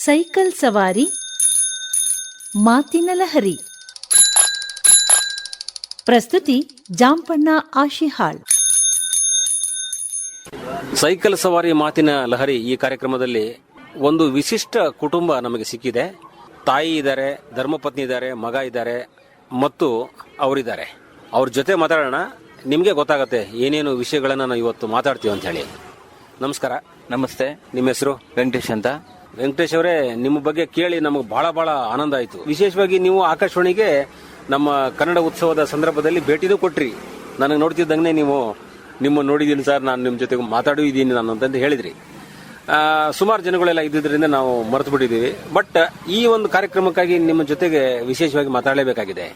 Cycle ಸವಾರಿ ಮಾತಿನ ಲಹರಿ. ಪ್ರಸ್ತುತಿ ಜಾಂಪಣ್ಣ ಆಶಿಹಾಳ್. ಸೈಕಲ್ ಸವಾರಿ ಮಾತಿನ ಲಹರಿ ಈ ಕಾರ್ಯಕ್ರಮದಲ್ಲಿ ಒಂದು ವಿಶಿಷ್ಟ ಕುಟುಂಬ ನಮಗೆ ಸಿಕ್ಕಿದೆ. ತಾಯಿ ಇದ್ದಾರೆ, ಧರ್ಮಪತ್ನಿ ಇದ್ದಾರೆ, ಮಗ ಇದ್ದಾರೆ ಮತ್ತು ಅವರಿದ್ದಾರೆ. ಅವ್ರ ಜೊತೆ ಮಾತಾಡೋಣ. ನಿಮಗೆ ಗೊತ್ತಾಗತ್ತೆ ಏನೇನು ವಿಷಯಗಳನ್ನ ನಾವು ಇವತ್ತು ಮಾತಾಡ್ತೀವಿ ಅಂತ ಹೇಳಿ. ನಮಸ್ಕಾರ. ನಮಸ್ತೆ. ನಿಮ್ಮ ಹೆಸರು? ವೆಂಕಟೇಶ್ ಅಂತ. ವೆಂಕಟೇಶ್ ಅವರೇ, ನಿಮ್ಮ ಬಗ್ಗೆ ಕೇಳಿ ನಮಗೆ ಬಹಳ ಆನಂದ ಆಯಿತು. ವಿಶೇಷವಾಗಿ ನೀವು ಆಕಾಶವಾಣಿಗೆ ನಮ್ಮ ಕನ್ನಡ ಉತ್ಸವದ ಸಂದರ್ಭದಲ್ಲಿ ಭೇಟಿನೂ ಕೊಟ್ರಿ. ನನಗೆ ನೋಡ್ತಿದ್ದಂಗೆ ನಿಮ್ಮ ನೋಡಿದ್ದೀನಿ ಸರ್, ನಾನು ನಿಮ್ಮ ಜೊತೆಗೆ ಮಾತಾಡಿದ್ದೀನಿ ನಾನು ಅಂತಂದು ಹೇಳಿದ್ರಿ. ಸುಮಾರು ಜನಗಳೆಲ್ಲ ಇದ್ದಿದ್ದರಿಂದ ನಾವು ಮರೆತು ಬಿಟ್ಟಿದ್ದೀವಿ. ಬಟ್ ಈ ಒಂದು ಕಾರ್ಯಕ್ರಮಕ್ಕಾಗಿ ನಿಮ್ಮ ಜೊತೆಗೆ ವಿಶೇಷವಾಗಿ ಮಾತಾಡಲೇಬೇಕಾಗಿದೆ.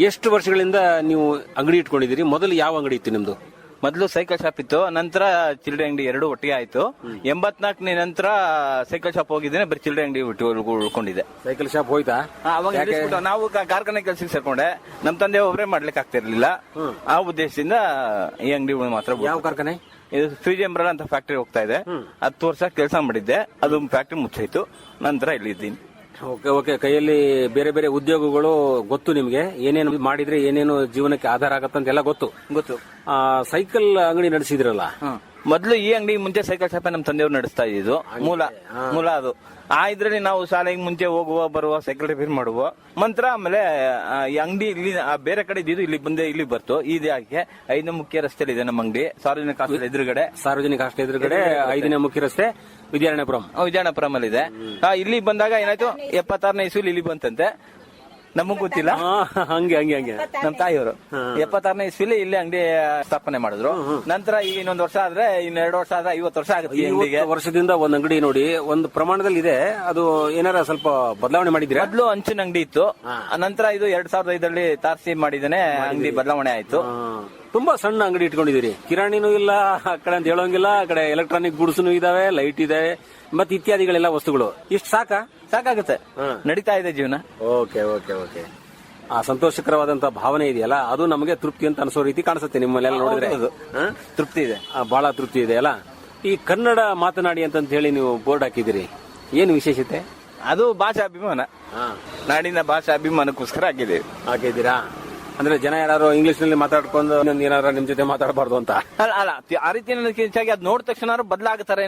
ಎಷ್ಟು ವರ್ಷಗಳಿಂದ ನೀವು ಅಂಗಡಿ ಇಟ್ಕೊಂಡಿದ್ದೀರಿ? ಮೊದಲು ಯಾವ ಅಂಗಡಿ ಇತ್ತು ನಿಮ್ದು? ಮೊದಲು ಸೈಕಲ್ ಶಾಪ್ ಇತ್ತು, ನಂತರ ಚಿಲ್ಲರೆ ಅಂಗಡಿ ಎರಡು ಒಟ್ಟಿಗೆ ಆಯ್ತು. 84ನೇ ನಂತರ ಸೈಕಲ್ ಶಾಪ್ ಹೋಗಿದ್ದೇನೆ, ಬರೀ ಚಿಲ್ಲರೆ ಅಂಗಡಿ ಉಳ್ಕೊಂಡಿದ್ದೆ. ಸೈಕಲ್ ಶಾಪ್ ಹೋಯ್ತಾ? ಅವಾಗ ನಾವು ಕಾರ್ಖಾನೆ ಕೆಲಸಕ್ಕೆ ಸೇರ್ಕೊಂಡೆ. ನಮ್ಮ ತಂದೆ ಒಬ್ಬರೇ ಮಾಡ್ಲಿಕ್ಕೆ ಆಗ್ತಾ ಇರ್ಲಿಲ್ಲ. ಆ ಉದ್ದೇಶದಿಂದ ಈ ಅಂಗಡಿ ಮಾತ್ರ. ಯಾವ ಕಾರ್ಖಾನೆ? ಇದು ಫ್ರೀಜೆಂಬ್ರಲ್ ಅಂತ ಫ್ಯಾಕ್ಟರಿ ಹೋಗ್ತಾ ಇದೆ. 10 ವರ್ಷ ಕೆಲಸ ಮಾಡಿದ್ದೆ, ಅದು ಫ್ಯಾಕ್ಟರಿ ಮುಚ್ಚಾಯ್ತು. ನಂತರ ಇಲ್ಲಿದ್ದೀನಿ. ಓಕೆ. ಕೈಯಲ್ಲಿ ಬೇರೆ ಬೇರೆ ಉದ್ಯೋಗಗಳು ಗೊತ್ತು ನಿಮ್ಗೆ? ಏನೇನು ಮಾಡಿದ್ರೆ ಏನೇನು ಜೀವನಕ್ಕೆ ಆಧಾರ ಆಗತ್ತಂತೆಲ್ಲ ಗೊತ್ತು. ಸೈಕಲ್ ಅಂಗಡಿ ನಡೆಸಿದ್ರಲ್ಲ ಮೊದಲು. ಈ ಅಂಗಡಿ ಮುಂಚೆ ಸೈಕಲ್ ಶಾಪ್ ನಮ್ಮ ತಂದೆಯವರು ನಡೆಸ್ತಾ ಇದ್ದು ಮೂಲ ಅದು. ಇದ್ರಲ್ಲಿ ನಾವು ಶಾಲೆಗೆ ಮುಂಚೆ ಹೋಗುವ ಬರುವ ಸೈಕಲ್ ರಿಪೇರ್ ಮಾಡುವ ಮಂತ್ರ. ಆಮೇಲೆ ಈ ಅಂಗಡಿ ಇಲ್ಲಿ ಬೇರೆ ಕಡೆ ಇದ್ದು ಇಲ್ಲಿ ಬರ್ತು. ಇದೇ ಆಕೆ 5ನೇ ಮುಖ್ಯ ರಸ್ತೆಯಲ್ಲಿ ಇದೆ ನಮ್ಮ ಅಂಗಡಿ. ಸಾರ್ವಜನಿಕ ಹಾಸ್ಟೆಲ್ ಎದುರುಗಡೆ 5ನೇ ಮುಖ್ಯ ರಸ್ತೆ, ವಿಜಯನಪುರಂ ಅಲ್ಲಿ ಇದೆ. ಇಲ್ಲಿ ಬಂದಾಗ ಏನಾಯ್ತು, 76ನೇ ಇಸ್ವಿಲಿ ಇಲ್ಲಿ ಬಂತಂತೆ. ನಮಗ್ ಗೊತ್ತಿಲ್ಲ. ಹಂಗೆ ನಮ್ಮ ತಾಯಿಯವರು 76ನೇ ಇಸ್ವಿಲಿ ಇಲ್ಲಿ ಅಂಗಡಿ ಸ್ಥಾಪನೆ ಮಾಡಿದ್ರು. ನಂತರ ಈಗ ಇನ್ನೊಂದು ವರ್ಷ ಆದ್ರೆ 2 ವರ್ಷ ಆದ್ರೆ 50 ವರ್ಷ ಆಗುತ್ತೆ. 50 ವರ್ಷದಿಂದ ಒಂದ್ ಅಂಗಡಿ ನೋಡಿ ಒಂದು ಪ್ರಮಾಣದಲ್ಲಿ ಇದೆ. ಅದು ಏನಾರ ಸ್ವಲ್ಪ ಬದಲಾವಣೆ ಮಾಡಿದ್ರೆ? ಮೊದಲು ಹಂಚಿನ ಅಂಗಡಿ ಇತ್ತು, ನಂತರ ಇದು 2005ರಲ್ಲಿ ತಾರಸಿ ಮಾಡಿದಾನೆ ಅಂಗಡಿ ಬದಲಾವಣೆ ಆಯ್ತು. ತುಂಬಾ ಸಣ್ಣ ಅಂಗಡಿ ಇಟ್ಕೊಂಡಿದ್ದೀರಿ. ಕಿರಾಣಿನೂ ಇಲ್ಲ ಆ ಕಡೆ ಅಂತ ಹೇಳೋಂಗಿಲ್ಲ, ಆ ಕಡೆ ಎಲೆಕ್ಟ್ರಾನಿಕ್ ಗುಡ್ಸ್ನು ಇದಾವೆ, ಲೈಟ್ ಇದೆ, ಮತ್ತೆ ಇತ್ಯಾದಿಗಳೆಲ್ಲ ವಸ್ತುಗಳು. ಇಷ್ಟು ಸಾಕಾಗುತ್ತೆ, ನಡೀತಾ ಇದೆ ಜೀವನ. ಓಕೆ. ಆ ಸಂತೋಷಕರವಾದಂತಹ ಭಾವನೆ ಇದೆಯಲ್ಲ, ಅದು ನಮಗೆ ತೃಪ್ತಿ ಅಂತ ಅನಿಸೋ ರೀತಿ ಕಾಣಿಸುತ್ತೆ ನಿಮ್ಮಲ್ಲೆಲ್ಲ ನೋಡಿದ್ರೆ. ತೃಪ್ತಿ ಇದೆ, ಬಹಳ ತೃಪ್ತಿ ಇದೆ ಅಲ್ಲ. ಈ ಕನ್ನಡ ಮಾತನಾಡಿ ಅಂತ ಹೇಳಿ ನೀವು ಬೋರ್ಡ್ ಹಾಕಿದಿರಿ, ಏನು ವಿಶೇಷತೆ? ಅದು ಭಾಷಾ ಅಭಿಮಾನ, ನಾಡಿನ ಭಾಷಾ ಅಭಿಮಾನಕ್ಕೋಸ್ಕರ ಹಾಕಿದ್ದೀರಾ? ಅಂದ್ರೆ ಜನ ಯಾರು ಇಂಗ್ಲಿಷ್ ನಲ್ಲಿ ಮಾತಾಡ್ಕೊಂಡು ಏನಾರ ನಿಮ್ ಜೊತೆ ಮಾತಾಡಬಾರ್ದು ಅಂತ ಅಲ್ಲ. ಆ ರೀತಿ ಹೆಚ್ಚಾಗಿ ಅದ್ ನೋಡಿದ ತಕ್ಷಣ ಬದಲಾಗುತ್ತಾರೆ.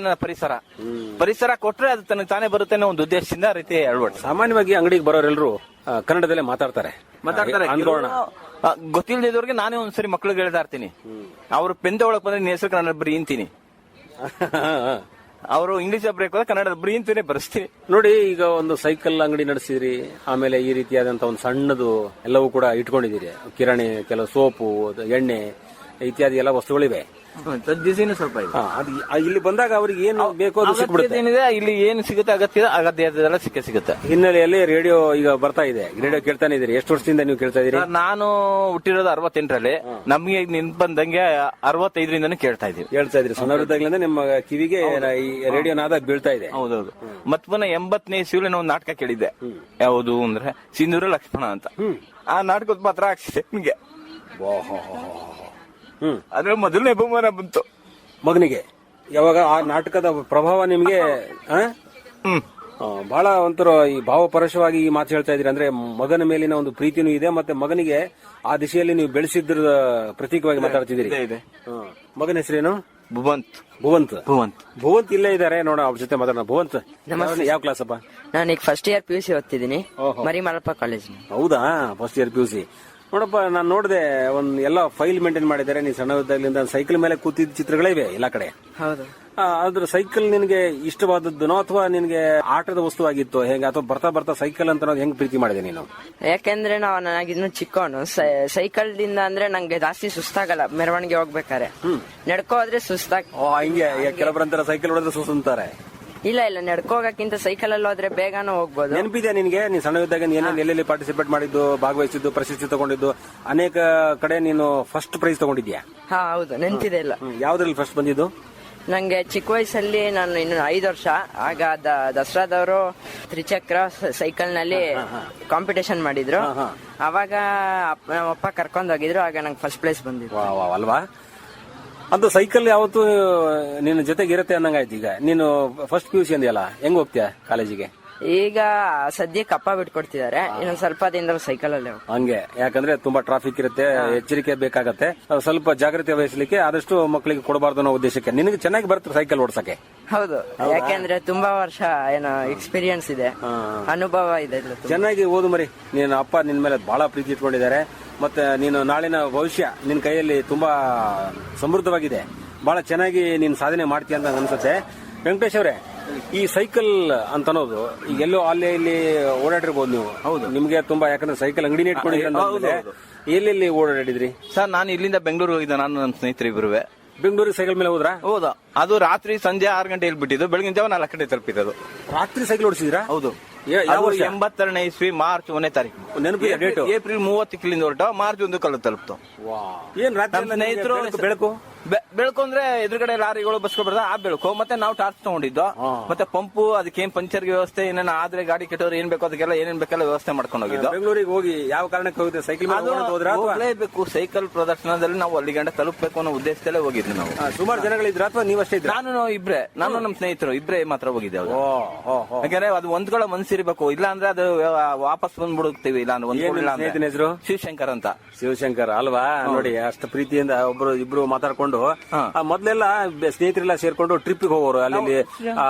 ಪರಿಸರ ಕೊಟ್ರೆ ಅದು ತನಗೆ ತಾನೇ ಬರುತ್ತೆ ಅನ್ನೋ ಒಂದು ಉದ್ದೇಶದಿಂದ ರೀತಿ ಹೇಳ್ಬಾರ್ದು. ಸಾಮಾನ್ಯವಾಗಿ ಅಂಗಡಿಗೆ ಬರೋರೆಲ್ಲರೂ ಕನ್ನಡದಲ್ಲೇ ಮಾತಾಡ್ತಾರೆ. ಅನ್ಕೋಣ. ಗೊತ್ತಿಲ್ಲದವ್ರಿಗೆ ನಾನೇ ಒಂದ್ಸರಿ ಮಕ್ಳಿಗೆ ಹೇಳ್ತಾ ಇರ್ತೀನಿ, ಅವ್ರು ಪೆನ್ ತಗೊಳಕ್ ಬಂದ್ರೆ ನಿನ್ನ ಹೆಸರು ಕನ್ನಡ ಬರೀ ಅಂತೀನಿ. ಅವರು ಇಂಗ್ಲಿಷ್ ಬ್ರೇಕ್ ಕನ್ನಡದ ಬರೀ ಅಂತಾನೆ ಬರೆಸ್ತೀನಿ. ನೋಡಿ, ಈಗ ಒಂದು ಸೈಕಲ್ ಅಂಗಡಿ ನಡೆಸಿದ್ರಿ, ಆಮೇಲೆ ಈ ರೀತಿಯಾದಂತ ಒಂದು ಸಣ್ಣದು ಎಲ್ಲವೂ ಕೂಡ ಇಟ್ಕೊಂಡಿದ್ದೀರಿ. ಕಿರಾಣಿ, ಕೆಲವು ಸೋಪು, ಎಣ್ಣೆ ಇತ್ಯಾದಿ ಎಲ್ಲ ವಸ್ತುಗಳಿವೆ. ಸ್ವಲ್ಪ ಇಲ್ಲಿ ಬಂದಾಗ ಅವ್ರಿಗೆ ಏನು ಬೇಕೋ ಅದು ಸಿಕ್ಬಿಡುತ್ತೆ. ಇಲ್ಲಿ ಏನು ಸಿಗುತ್ತೆ ಅಗತ್ಯ ಸಿಗುತ್ತೆ. ಹಿನ್ನೆಲೆಯಲ್ಲಿ ರೇಡಿಯೋ ಈಗ ಬರ್ತಾ ಇದೆ. ರೇಡಿಯೋ ಕೇಳ್ತಾನೆ ಇದೀರಿ. ಎಷ್ಟು ವರ್ಷದಿಂದ ನೀವು ಕೇಳ್ತಾ ಇದೀರಿ? ನಾನು ಹುಟ್ಟಿರೋದು 68ರಲ್ಲಿ. ನಮ್ಗೆ ನೆನ್ಪು ಬಂದಂಗೆ 65ರಿಂದನೂ ಕೇಳ್ತಾ ಇದ್ರಿ. ಸಣ್ಣವರಿದ್ದಾಗಲಿಂದ ನಿಮ್ಮ ಕಿವಿಗೆ ಈ ರೇಡಿಯೋ ನಾದ ಬೀಳ್ತಾ ಇದೆ. ಹೌದೌದು. ಮತ್ ಪುನಃ 80ನೇ ಇಸ್ವಿಲಿ ಒಂದು ನಾಟಕ ಕೇಳಿದ್ದೆ. ಯಾವುದು ಅಂದ್ರೆ ಸಿಂಧೂರ ಲಕ್ಷ್ಮಣ ಅಂತ. ಆ ನಾಟಕದ ಮಾತ್ರ ಹಾಕ್ಸಿದೆ ನಿಮ್ಗೆ. ಅದ್ರ ಮೊದಲನೇ ಬಹುಮಾನ ಬಂತು ಮಗನಿಗೆ. ಯಾವಾಗ ಆ ನಾಟಕದ ಪ್ರಭಾವ ನಿಮ್ಗೆ ಬಹಳ ಒಂಥರ ಈ ಭಾವಪರಶವಾಗಿ ಈ ಮಾತು ಹೇಳ್ತಾ ಇದ್ರಿ. ಅಂದ್ರೆ ಮಗನ ಮೇಲಿನ ಒಂದು ಪ್ರೀತಿನೂ ಇದೆ, ಮತ್ತೆ ಮಗನಿಗೆ ಆ ದಿಶೆಯಲ್ಲಿ ನೀವು ಬೆಳೆಸಿದ್ರ ಪ್ರತೀಕವಾಗಿ ಮಾತಾಡ್ತಿದ್ದೀರಿ. ಮಗನ ಹೆಸರೇನು? ಭುವಂತ್ ಇಲ್ಲೇ ಇದ್ದಾರೆ. ನೋಡ, ಅವ್ರ ಜೊತೆ ಮಾತಾಡೋಣ. ಭುವಂತ್, ಯಾವ ಕ್ಲಾಸ್ ಅಪ್ಪ? ನಾನು ಈಗ ಫಸ್ಟ್ ಇಯರ್ PUC ಓದ್ತಿದ್ದೀನಿ, ಮರಿಮಲ್ಲಪ್ಪ ಕಾಲೇಜ್. ಹೌದಾ, ಫಸ್ಟ್ ಇಯರ್ PUC. ನೋಡಪ್ಪ, ನಾನು ನೋಡಿದೆ ಎಲ್ಲ ಫೈಲ್ ಮೇಂಟೈನ್ ಮಾಡಿದ್ದಾರೆ. ನೀವು ಸಣ್ಣದಾಗ್ಲಿಂದ ಸೈಕಲ್ ಮೇಲೆ ಕೂತಿದ್ದ ಚಿತ್ರಗಳೇ ಇವೆ ಎಲ್ಲ ಕಡೆ. ಹೌದು. ಅದ್ರ ಸೈಕಲ್ ನಿನಗೆ ಇಷ್ಟವಾದದ್ದನೋ ಅಥವಾ ನಿನಗೆ ಆಟದ ವಸ್ತು ಆಗಿತ್ತು ಹೇಗೆ, ಅಥವಾ ಬರ್ತಾ ಸೈಕಲ್ ಅಂತ ಹೆಂಗ್ ಪ್ರೀತಿ ಮಾಡಿದೆ ನೀನು? ಯಾಕೆಂದ್ರೆ ನನಗಿನ್ನು ಚಿಕ್ಕವನು. ಸೈಕಲ್ ದಿಂದ ಅಂದ್ರೆ ನಂಗೆ ಜಾಸ್ತಿ ಸುಸ್ತಾಗಲ್ಲ. ಮೆರವಣಿಗೆ ಹೋಗ್ಬೇಕಾರೆ ನಡ್ಕೋದ್ರೆ ಸುಸ್ತಾಗ. ಹಿಂಗೆ ಕೆಲವರಂತರ ಸೈಕಲ್ ಹೊಡೆದ್ರೆ ಸುಸ್ತಾರೆ. ಇಲ್ಲ, ನಡ್ಕೋಗಕ್ಕಿಂತ ಸೈಕಲ್ ಅಲ್ಲಿ ಹೋದ್ರೆ ಬೇಗನೂ ಹೋಗ್ಬೋದು. ನೆನಪಿದೆ ನಿನ್ಗೆ? ನೀನ್ ಸಣ್ಣವಿದ್ದಾಗ ಎಲ್ಲೆಲ್ಲಿ ಪಾರ್ಟಿಸಿಪೇಟ್ ಮಾಡಿದ್ದು, ಭಾಗವಹಿಸಿದ್ದು, ಪ್ರಶಸ್ತಿ ತಗೊಂಡಿದ್ದು, ಅನೇಕ ಕಡೆ ನೀನು ಫಸ್ಟ್ ಪ್ರೈಸ್ ತಗೊಂಡಿದ್ಯಾ? ಹೌದು, ನೆನಪಿದೆ. ಇಲ್ಲ, ಯಾವ್ದ್ರಲ್ಲಿ ಫಸ್ಟ್ ಬಂದಿದ್ದು? ನಂಗೆ ಚಿಕ್ಕ ವಯಸ್ಸಲ್ಲಿ, ನಾನು ಇನ್ನು 5 ವರ್ಷ ಆಗ ದಸರಾದವರು ತ್ರಿಚಕ್ರ ಸೈಕಲ್ ನಲ್ಲಿ ಕಾಂಪಿಟೇಷನ್ ಮಾಡಿದ್ರು. ಅವಾಗ ನಮ್ಮಪ್ಪ ಕರ್ಕೊಂಡ್ ಹೋಗಿದ್ರು. ಆಗ ನಂಗೆ ಫಸ್ಟ್ ಪ್ಲೇಸ್ ಬಂದಿತ್ತು. ಅಲ್ವಾ? ಅದು ಸೈಕಲ್ ಯಾವತ್ತು ನಿನ್ನ ಜೊತೆಗೆ ಇರುತ್ತೆ ಅನ್ನಂಗಾಯ್ತು. ಈಗ ನೀನು ಫಸ್ಟ್ PUC ಅಂದಿಯಲ್ಲ, ಹೆಂಗ್ ಹೋಗ್ತೀಯ ಕಾಲೇಜಿಗೆ? ಈಗ ಸದ್ಯಕ್ಕೆ ಅಪ್ಪ ಬಿಟ್ಕೊಡ್ತಿದ್ದಾರೆ, ಇನ್ನೊಂದ್ ಸ್ವಲ್ಪ ದಿನದಲ್ಲಿ ಸೈಕಲ್ ಅಲ್ಲೇ ಹೋಗ್ತೀನಿ. ಹಂಗೆ, ಯಾಕಂದ್ರೆ ತುಂಬಾ ಟ್ರಾಫಿಕ್ ಇರುತ್ತೆ, ಎಚ್ಚರಿಕೆ ಬೇಕಾಗತ್ತೆ, ಸ್ವಲ್ಪ ಜಾಗೃತಿ ವಹಿಸಲಿಕ್ಕೆ ಆದಷ್ಟು ಮಕ್ಕಳಿಗೆ ಕೊಡಬಾರ್ದು ಅನ್ನೋ ಉದ್ದೇಶಕ್ಕೆ. ನಿನಗೆ ಚೆನ್ನಾಗಿ ಬರುತ್ತೆ ಸೈಕಲ್ ಓಡಿಸಕ್ಕೆ? ಹೌದು, ಯಾಕೆಂದ್ರೆ ತುಂಬಾ ವರ್ಷ ಏನೋ ಎಕ್ಸ್ಪೀರಿಯನ್ಸ್ ಇದೆ, ಅನುಭವ ಇದೆ. ಚೆನ್ನಾಗಿ ಓದು ಮರಿ. ನಿನ್ನ ಅಪ್ಪ ನಿನ್ ಮೇಲೆ ಬಹಳ ಪ್ರೀತಿ ಇಟ್ಕೊಂಡಿದ್ದಾರೆ. ಮತ್ತೆ ನೀನು ನಾಳಿನ ಭವಿಷ್ಯ ನಿನ್ ಕೈಯಲ್ಲಿ ತುಂಬಾ ಸಮೃದ್ಧವಾಗಿದೆ. ಬಹಳ ಚೆನ್ನಾಗಿ ನೀನ್ ಸಾಧನೆ ಮಾಡ್ತೀಯ ಅಂತ ಅನ್ಸುತ್ತೆ. ವೆಂಕಟೇಶ್ ಅವರೇ, ಈ ಸೈಕಲ್ ಅಂತ ಅನ್ನೋದು ಈಗ ಎಲ್ಲೋ ಅಲ್ಲಿ ಇಲ್ಲಿ ಓಡಾಡಿರ್ಬೋದು ನೀವು. ಹೌದು, ನಿಮ್ಗೆ ತುಂಬಾ, ಯಾಕಂದ್ರೆ ಸೈಕಲ್ ಅಂಗಡಿನೇ ಇಟ್ಕೊಂಡಿದ್ರೆ ಎಲ್ಲೆಲ್ಲಿ ಓಡಾಡಿದ್ರಿ? ಸರ್, ನಾನು ಇಲ್ಲಿಂದ ಬೆಂಗಳೂರು ಹೋಗಿದ್ದೆ, ನಾನು ನಮ್ಮ ಸ್ನೇಹಿತರು ಇಬ್ಬರುವೆ. ಬೆಂಗಳೂರಿಗೆ ಸೈಕಲ್ ಮೇಲೆ ಹೋದ್ರಾ? ಹೌದಾ? ಅದು ರಾತ್ರಿ ಸಂಜೆ 6 ಗಂಟೆ ಬಿಟ್ಟಿದ್ದು, ಬೆಳಗಿನ ಜಾವ 4 ಗಂಟೆ ತಲುಪಿದ್ದು. ರಾತ್ರಿ ಸೈಕಲ್ ಓಡಿಸಿದ್ರಾ? ಹೌದು. ಯಾವ ವರ್ಷ? 82ನೇ ಇಸ್ವಿ ಮಾರ್ಚ್ 1ನೇ ತಾರೀಕು. ನೆನಪಿದೆ ಡೇಟ್? ಏಪ್ರಿಲ್ 30 ಇಲ್ಲಿಂದ ಹೊರಟ ಮಾರ್ಚ್ 1 ಕಲ್ಲು ತಲುಪ್ತು. ಏನ್ ರಾತ್ರಿ ಸ್ನೇಹಿತರು ಬೆಳಕು ಬೆಳಕು ಅಂದ್ರೆ ಎದುರುಗಡೆ ಲಾರಿಗಳು ಬಸ್ಗಳು ಬರ್ದ ಆ ಬೆಳಕು. ಮತ್ತೆ ನಾವು ಟಾರ್ಚ್ ತಗೊಂಡಿದ್ದು, ಮತ್ತೆ ಪಂಪು, ಅದಕ್ಕೇನ್ ಪಂಚರ್ಗೆ ವ್ಯವಸ್ಥೆ, ಏನೇನು ಆದ್ರೆ ಗಾಡಿ ಕೆಟ್ಟವ್ರು ಏನ್ ಬೇಕೋ ಅದಕ್ಕೆಲ್ಲ ಏನೇನ್ ಬೇಕೆಲ್ಲ ವ್ಯವಸ್ಥೆ ಮಾಡ್ಕೊಂಡು ಹೋಗಿದ್ದು. ಬೆಂಗಳೂರಿಗೆ ಹೋಗಿ ಯಾವ ಕಾರಣಕ್ಕೆ ಹೋಗಿದೆ? ಸೈಕಲ್ ಹೋಗ್ಲೇಬೇಕು, ಸೈಕಲ್ ಪ್ರದರ್ಶನದಲ್ಲಿ ನಾವು ಅಲ್ಲಿ ಗಂಟೆ ತಲುಪಬೇಕು ಅನ್ನೋ ಉದ್ದೇಶದಲ್ಲೇ ಹೋಗಿದ್ವಿ ನಾವು. ಸುಮಾರು ಜನಗಳಿದ್ರ ಅಥವಾ ನೀವಷ್ಟೇ ಇದ್ರ? ನಾನು ನಮ್ಮ ಸ್ನೇಹಿತರು ಇಬ್ರೇ ಮಾತ್ರ ಹೋಗಿದ್ದೆ. ಯಾಕಂದ್ರೆ ಅದು ಹೊಂದ್ಕೊಳ್ಳೋ ಮನ್ಸಿರ್ಬೇಕು, ಇಲ್ಲ ಅಂದ್ರೆ ಅದು ವಾಪಸ್ ಬಂದ್ಬಿಡುತ್ತೀವಿ. ಇಲ್ಲ ಅಂದ್ರೆ ಹೆಸರು ಶಿವಶಂಕರ್ ಅಂತ. ಶಿವಶಂಕರ್ ಅಲ್ವಾ? ನೋಡಿ, ಅಷ್ಟು ಪ್ರೀತಿಯಿಂದ ಇಬ್ರು ಮಾತಾಡ್ಕೊಂಡು ಮೊದ್ಲೆಲ್ಲ ಸ್ನೇಹಿತರೆಲ್ಲ ಸೇರ್ಕೊಂಡು ಟ್ರಿಪ್ ಹೋಗೋರು. ಅಲ್ಲಿ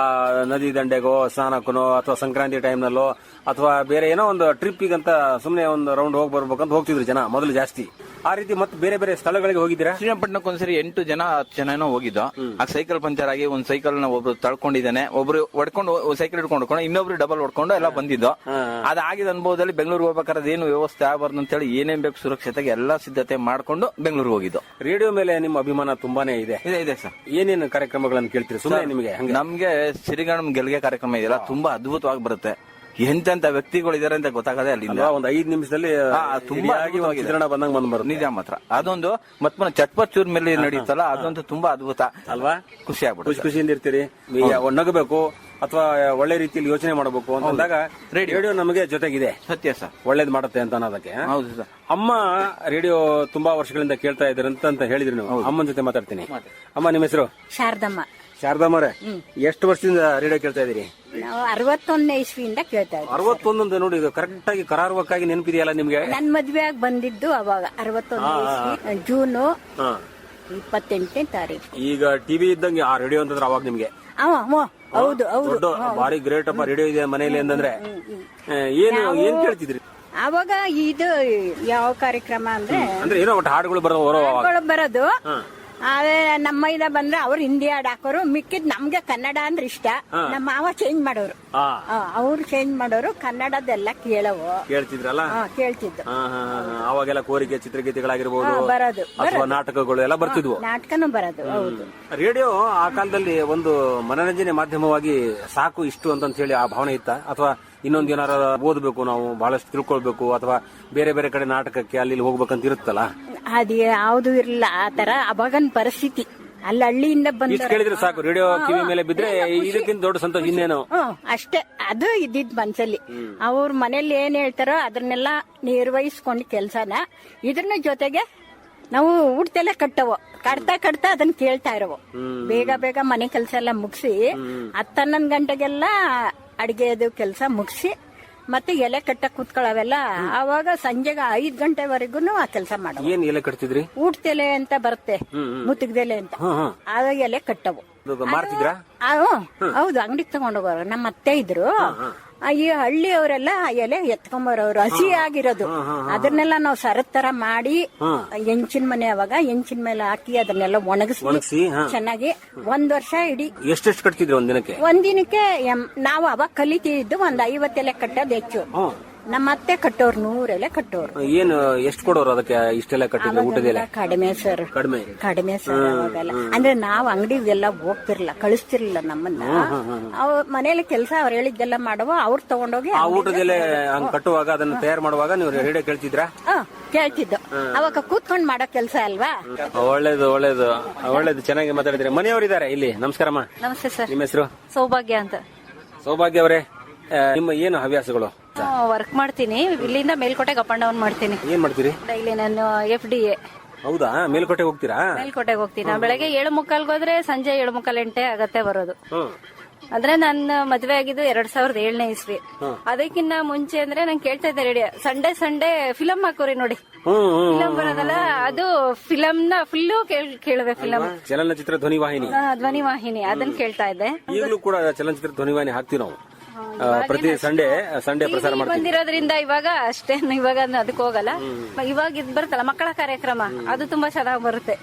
ನದಿ ದಂಡೆಗೋ, ಸ್ನಾನಕ್ಕನೋ, ಅಥವಾ ಸಂಕ್ರಾಂತಿ ಟೈಮ್ ನಲ್ಲೋ, ಅಥವಾ ಬೇರೆ ಏನೋ ಒಂದು ಟ್ರಿಪ್ಪಿಗಂತ ಸುಮ್ನೆ ಒಂದು ರೌಂಡ್ ಹೋಗಿ ಬರ್ಬೇಕಂತ ಹೋಗ್ತಿದ್ರು ಜನ ಮೊದಲು ಜಾಸ್ತಿ. ಆ ರೀತಿ ಮತ್ತೆ ಬೇರೆ ಬೇರೆ ಸ್ಥಳಗಳಿಗೆ ಹೋಗಿದ್ದೀರಾ? ಶ್ರೀರಂಗಪಟ್ಟಣಕ್ಕೆ ಒಂದ್ಸರಿ 8 ಜನ 10 ಜನ ಹೋಗಿದ್ದು. ಆ ಸೈಕಲ್ ಪಂಚರ್ ಆಗಿ ಒಂದ್ ಸೈಕಲ್ ನ ಒಬ್ರು ತಳ್ಕೊಂಡಿದ್ದಾನೆ, ಒಬ್ರು ಹೊಡ್ಕೊಂಡು ಸೈಕಲ್ ಹಿಡ್ಕೊಂಡು ಇನ್ನೊಬ್ರು ಡಬಲ್ ಹೊಡ್ಕೊಂಡು ಎಲ್ಲ ಬಂದಿದ್ದು. ಅದಾಗಿದ ಅನುಭವದಲ್ಲಿ ಬೆಂಗಳೂರಿಗೆ ಹೋಗ್ಬೇಕಾದ್ರೆ ಏನು ವ್ಯವಸ್ಥೆ ಆಗಬಾರ್ದು ಅಂತ ಹೇಳಿ ಏನೇನ್ ಬೇಕು ಸುರಕ್ಷತೆಗೆ ಎಲ್ಲಾ ಸಿದ್ಧತೆ ಮಾಡ್ಕೊಂಡು ಬೆಂಗಳೂರಿಗೆ ಹೋಗಿದ್ದು. ರೇಡಿಯೋ ಮೇಲೆ ನಿಮ್ಮ ಅಭಿಮಾನ ತುಂಬಾನೇ ಇದೆ. ಇದೆ ಸರ್. ಏನೇನು ಕಾರ್ಯಕ್ರಮಗಳನ್ನು ಕೇಳ್ತೀರಿ? ಸುಮ್ಮನೆ ನಿಮಗೆ? ನಮ್ಗೆ ಸಿರಿಗಣಂ ಗೆಲ್ಗೆ ಕಾರ್ಯಕ್ರಮ ಇದೆಯಲ್ಲ, ತುಂಬಾ ಅದ್ಭುತವಾಗಿ ಬರುತ್ತೆ. ಎಂತೆಂತ ವ್ಯಕ್ತಿಗಳಿದ್ದಾರೆ ಅಂತ ಗೊತ್ತಾಗದೆ ಅಲ್ಲಿಂದ ಒಂದು 5 ನಿಮಿಷದಲ್ಲಿ ತುಂಬಾ ಚಿತ್ರಣ ಬಂದಂಗ್ ಬಂದ್ಬಾರ್ದು. ನಿಜ ಮಾತ್ರ ಅದೊಂದು. ಮತ್ತೆ ಚಟ್ಪಚೂರ್ ಮೇಲೆ ನಡೆಯುತ್ತಲ್ಲ, ಅದಂತೂ ತುಂಬಾ ಅದ್ಭುತ ಅಲ್ವಾ? ಖುಷಿ ಆಗ್ಬಿಡುತ್ತೆ. ಖುಷಿಯಿಂದ ಇರ್ತೀರಿ, ನಗಬೇಕು ಅಥವಾ ಒಳ್ಳೆ ರೀತಿಯಲ್ಲಿ ಯೋಚನೆ ಮಾಡಬೇಕು ಅಂತಂದಾಗ ರೇಡಿಯೋ ನಮಗೆ ಜೊತೆಗಿದೆ. ಸತ್ಯ ಸರ್, ಒಳ್ಳೇದ್ ಮಾಡುತ್ತೆ ಅಂತ ಅನ್ನೋದಕ್ಕೆ. ಹೌದು ಸರ್. ಅಮ್ಮ ರೇಡಿಯೋ ತುಂಬಾ ವರ್ಷಗಳಿಂದ ಕೇಳ್ತಾ ಇದ್ದಾರೆ ಅಂತ ಹೇಳಿದ್ರಿ ನೀವು. ಅಮ್ಮನ ಜೊತೆ ಮಾತಾಡ್ತೀನಿ. ಅಮ್ಮ, ನಿಮ್ಮ ಹೆಸರು? ಶಾರದಮ್ಮ. ಶಾರದಮ್ಮರೇ, ಎಷ್ಟು ವರ್ಷದಿಂದ ರೇಡಿಯೋ ಕೇಳ್ತಾ ಇದೀರಿ? ನಾವು 61ನೇ ಇಸ್ವಿಯಿಂದ ಕೇಳ್ತಾ ಇದ್ದೀವಿ. 61 ನೋಡಿ, ಇದು ಕರೆಕ್ಟ್ ಆಗಿ ಕರಾರುವಕ್ಕಾಗಿ ನೆನಪಿದೆಯಲ್ಲ ನಿಮ್ಗೆ? ನನ್ ಮದ್ವೆ ಆಗಿ ಬಂದಿದ್ದು ಅವಾಗ 61ನೇ ಇಸ್ವಿ ಜೂನ್ 28ನೇ ತಾರೀಕು. ಈಗ ಟಿವಿ ಇದ್ದಂಗೆ ಆ ರೇಡಿಯೋ ಅಂತಂದ್ರೆ ಅವಾಗ ನಿಮ್ಗೆ ಹೌದು ಹೌದು, ದೊಡ್ಡ ಭಾರಿ ಗ್ರೇಟ್ ಅಪ್ಪ ರೇಡಿಯೋ ಇದೆ ಮನೆಯಲ್ಲಿ ಅಂತಂದ್ರೆ. ಏನ್ ಕೇಳ್ತಿದ್ರಿ ಅವಾಗ? ಇದು ಯಾವ ಕಾರ್ಯಕ್ರಮ ಅಂದ್ರೆ ಏನೋ ಒಟ್ಟು ಹಾಡುಗಳು ಬರೋದು. ಅದೇ ನಮ್ಮ ಇದ ಬಂದ್ರೆ ಅವ್ರು ಹಿಂದಿ ಹಾಡು ಹಾಕೋರು, ಮಿಕ್ಕಿದ್ ನಮ್ಗೆ ಕನ್ನಡ ಅಂದ್ರೆ ಇಷ್ಟ. ನಮ್ಮ ಮಾವ ಚೇಂಜ್ ಮಾಡೋರು, ಅವ್ರು ಚೇಂಜ್ ಮಾಡೋರು, ಕನ್ನಡದೆಲ್ಲ ಕೇಳ್ತಿದ್ರಲ್ಲ? ಕೇಳ್ತಿದ್ದು. ಅವಾಗೆಲ್ಲ ಕೋರಿಕೆ ಚಿತ್ರಗೀತೆಗಳಾಗಿರ್ಬೋದು, ಬರೋದು, ಅಥವಾ ನಾಟಕಗಳು ಎಲ್ಲ ಬರ್ತಿದ್ವು. ನಾಟಕನೂ ಬರೋದು. ಹೌದು. ರೇಡಿಯೋ ಆ ಕಾಲದಲ್ಲಿ ಒಂದು ಮನರಂಜನೆ ಮಾಧ್ಯಮವಾಗಿ ಸಾಕು ಇಷ್ಟು ಅಂತ ಹೇಳಿ ಆ ಭಾವನೆ ಇತ್ತ? ಅಥವಾ ಇನ್ನೊಂದು ಏನಾರ ಓದಬೇಕು, ನಾವು ಬಹಳಷ್ಟು ತಿಳ್ಕೊಳ್ಬೇಕು, ಅಥವಾ ಬೇರೆ ಬೇರೆ ಕಡೆ ನಾಟಕಕ್ಕೆ ಅಲ್ಲಿ ಹೋಗ್ಬೇಕಂತ ಇರುತ್ತಲ್ಲ? ಅದ್ ಯಾವ್ದು ಇರಲ್ಲ ಆ ತರ. ಅವಾಗನ್ ಪರಿಸ್ಥಿತಿ ಅಲ್ಲಿ ಹಳ್ಳಿಯಿಂದ ಕೇಳಿದ್ರೆ ಸಾಕು, ರೇಡಿಯೋ ಕಿವಿ ಮೇಲೆ ಬಿದ್ರೆ ಇದಕ್ಕಿಂತ ದೊಡ್ಡ ಸಂತೋಷ ಇನ್ನೇನು? ಅಷ್ಟೇ, ಅದು ಇದ್ದಿದ್ ಮನ್ಸಲ್ಲಿ. ಅವ್ರ ಮನೇಲಿ ಏನ್ ಹೇಳ್ತಾರೋ ಅದನ್ನೆಲ್ಲ ನಿರ್ವಹಿಸ್ಕೊಂಡು ಕೆಲ್ಸನ. ಇದ್ರ ಜೊತೆಗೆ ನಾವು ಊಟದೆಲ್ಲ ಕಟ್ತಾ ಅದನ್ನ ಕೇಳ್ತಾ ಇರೋವು. ಬೇಗ ಬೇಗ ಮನೆ ಕೆಲ್ಸ ಎಲ್ಲ ಮುಗಿಸಿ 10-11 ಗಂಟೆಗೆಲ್ಲ ಅಡಿಗೆದು ಕೆಲಸ ಮುಗಿಸಿ ಮತ್ತೆ ಎಲೆ ಕಟ್ಟ ಕೂತ್ಕೊಳ್ಳವೆಲ್ಲ. ಅವಾಗ ಸಂಜೆಗೆ 5 ಗಂಟೆವರೆಗೂ ಆ ಕೆಲಸ ಮಾಡೋ. ಏನ್ ಎಲೆ ಕಟ್ತಿದ್ರಿ? ಊಟದೆಲೆ ಅಂತ ಬರುತ್ತೆ, ಮುತ್ತಿಗೆದೆಲೆ ಅಂತ. ಆ ಎಲೆ ಕಟ್ಟವು. ಮಾರ್ತಿದ್ರಾ? ಹೌದು, ಅಂಗಡಿಗೆ ತಗೊಂಡೋಗೋರು. ನಮ್ಮ ಅತ್ತೆ ಇದ್ರು, ಈ ಹಳ್ಳಿಯವರೆಲ್ಲ ಆ ಎಲೆ ಎತ್ಕೊಂಬರೋರು, ಹಸಿ ಆಗಿರೋದು. ಅದನ್ನೆಲ್ಲ ನಾವು ಸರದ ತರ ಮಾಡಿ ಹೆಂಚಿನ ಮನೆ, ಅವಾಗ ಹೆಂಚಿನ ಮೇಲೆ ಹಾಕಿ ಅದನ್ನೆಲ್ಲ ಒಣಗಿಸಿ ಚೆನ್ನಾಗಿ 1 ವರ್ಷ ಇಡೀ. ಎಷ್ಟೆಷ್ಟು ಕಟ್ತಿದ್ರು ಒಂದಿನಕ್ಕೆ? ಒಂದಿನಕ್ಕೆ ನಾವು ಅವಾಗ ಕಲಿತಿದ್ದು 50 ಎಲೆ ಕಟ್ಟೋದು ಹೆಚ್ಚು. ನಮ್ಮ ಅತ್ತೆ ಕಟ್ಟೋರು 100 ಎಲೆ ಕಟ್ಟೋರು. ಏನು ಎಷ್ಟು ಕೊಡೋರು ಅದಕ್ಕೆ? ಇಷ್ಟೆಲ್ಲ ಕಟ್ಟಿದ್ರೆ ಊಟದೆಲ್ಲ ಕಡಿಮೆ ಸರ್, ಕಡಿಮೆ ಸರ್ ಅವಾಗೆಲ್ಲ. ಅಂದ್ರೆ ನಾವು ಅಂಗಡಿಗೆಲ್ಲ ಹೋಗ್ತಿರ್ಲಿಲ್ಲ, ಕಳಿಸ್ತಿರ್ಲಿಲ್ಲ ನಮ್ಮನ್ನ. ಮನೇಲಿ ಕೆಲಸ ಅವ್ರು ಹೇಳಿದ್ದೆಲ್ಲ ಮಾಡುವ, ಅವ್ರು ತಗೊಂಡೋಗಿ ಊಟದೆಲೆ ಕಟ್ಟುವಾಗ ಅದನ್ನ ತಯಾರು ಮಾಡುವಾಗ ನೀವು ರೇಡಿಯೋ ಕೇಳ್ತಿದ್ರಾ? ಕೇಳ್ತಿದ್ದು. ಅವಾಗ ಕೂತ್ಕೊಂಡ್ ಮಾಡೋ ಕೆಲಸ ಅಲ್ವಾ. ಒಳ್ಳೇದು ಒಳ್ಳೇದು ಒಳ್ಳೇದು, ಚೆನ್ನಾಗಿ ಮಾತಾಡಿದ್ರಿ. ಮನೆಯವರಿದ್ದಾರೆ ಇಲ್ಲಿ. ನಮಸ್ಕಾರಮ್ಮ. ನಮಸ್ತೆ ಸರ್. ನಿಮ್ಮ ಹೆಸರು? ಸೌಭಾಗ್ಯ ಅಂತ. ಸೌಭಾಗ್ಯ ಅವರೇ, ನಿಮ್ಮ ಏನು ಹವ್ಯಾಸಗಳು? ವರ್ಕ್ ಮಾಡ್ತೀನಿ, ಇಲ್ಲಿಂದ ಮೇಲ್ಕೋಟೆಗೆ ಅಪ್ ಅಂಡ್ ಡೌನ್ ಮಾಡ್ತೀನಿ. ಏನ್ ಮಾಡ್ತೀರಿ? ಡೈಲಿ ನಾನು FDA ಹೌದಾ? ಮೇಲ್ಕೋಟೆ ಹೋಗ್ತೀರಾ? ಮೇಲ್ಕೋಟೆಗೆ ಹೋಗ್ತೀನಿ. ನಾವು ಬೆಳಗ್ಗೆ 7:45 ಹೋದ್ರೆ ಸಂಜೆ 7:45 ಆಗತ್ತೆ ಬರೋದು. ಹ್ಮ್. ಅಂದ್ರೆ ನನ್ನ ಮದ್ವೆ ಆಗಿದ್ದು 2007ನೇ ಇಸ್ವಿ. ಅದಕ್ಕಿಂತ ಮುಂಚೆ ಅಂದ್ರೆ ನಂಗೆ ಕೇಳ್ತಾ ಇದ್ದೆ ರೇಡಿಯೋ, ಸಂಡೇ ಫಿಲಂ ಹಾಕೋರಿ ನೋಡಿ, ಫಿಲಂ ಬರೋದಲ್ಲ ಅದು, ಫಿಲಂ ನ ಫುಲ್ಲು ಕೇಳುವೆ. ಫಿಲಂ ಚಲನಚಿತ್ರ ಧ್ವನಿವಾಹಿನಿ, ಧ್ವನಿವಾಹಿನಿ ಅದನ್ನ ಕೇಳ್ತಾ ಇದ್ದೆ. ಈಗಲೂ ಕೂಡ ಚಲನಚಿತ್ರ ಧ್ವನಿವಾಹಿನಿ ಹಾಕ್ತಿವಿ ನಾವು. ಪ್ರತಿ ಸಂಡೇ ಪ್ರಸಾರ ಮಾಡ್ತೀವಿ. ಬಂದಿರೋದ್ರಿಂದ ಇವಾಗ ಅಷ್ಟೇ, ಇವಾಗ ಅದಕ್ಕೆ ಹೋಗಲ್ಲ. ಇವಾಗ ಇದು ಬರುತ್ತಲ್ಲ ಮಕ್ಕಳ ಕಾರ್ಯಕ್ರಮ, ಅದು ತುಂಬಾ ಚೆನ್ನಾಗಿ ಬರುತ್ತೆ,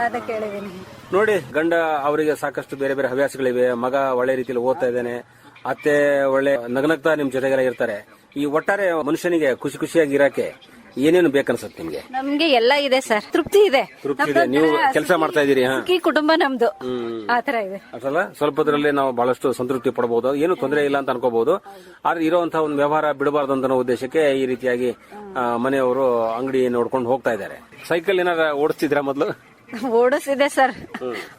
ಅದಕ್ಕೆ ಕೇಳಿದೀನಿ. ನೋಡಿ, ಗಂಡ ಅವರಿಗೆ ಸಾಕಷ್ಟು ಬೇರೆ ಬೇರೆ ಹವ್ಯಾಸಗಳಿವೆ, ಮಗ ಒಳ್ಳೆ ರೀತಿಯಲ್ಲಿ ಓದ್ತಾ ಇದ್ದಾನೆ, ಅತ್ತೆ ಒಳ್ಳೆ ನಗನಗ್ತಾ ನಿಮ್ ಜೊತೆಗೆಲ್ಲ ಇರ್ತಾರೆ. ಈ ಒಟ್ಟಾರೆ ಮನುಷ್ಯನಿಗೆ ಖುಷಿ ಖುಷಿಯಾಗಿ ಇರಕ್ಕೆ ಏನೇನು ಬೇಕನ್ಸುತ್ತೆ ನಿಮ್ಗೆ? ನಮ್ಗೆ ಎಲ್ಲ ಇದೆ ಸರ್, ತೃಪ್ತಿ ಇದೆ. ನೀವು ಕೆಲಸ ಮಾಡ್ತಾ ಇದೀರಿ, ಸುಖಿ ಕುಟುಂಬ ನಮ್ದು, ಆತರ ಇದೆ. ಅಸಲ ಸ್ವಲ್ಪದ್ರಲ್ಲಿ ನಾವು ಬಹಳಷ್ಟು ಸಂತೃಪ್ತಿ ಪಡಬಹುದು, ಏನು ತೊಂದರೆ ಇಲ್ಲ ಅಂತ ಅನ್ಕೋಬಹುದು. ಆದ್ರೆ ಇರುವಂತಹ ಒಂದು ವ್ಯವಹಾರ ಬಿಡಬಾರ್ದು ಅಂತ ಉದ್ದೇಶಕ್ಕೆ ಈ ರೀತಿಯಾಗಿ ಮನೆಯವರು ಅಂಗಡಿ ನೋಡ್ಕೊಂಡು ಹೋಗ್ತಾ ಇದ್ದಾರೆ. ಸೈಕಲ್ ಏನಾರ ಓಡಿಸ್ತಿದ್ರ ಮೊದಲು? ಓಡಿಸಿದೆ ಸರ್,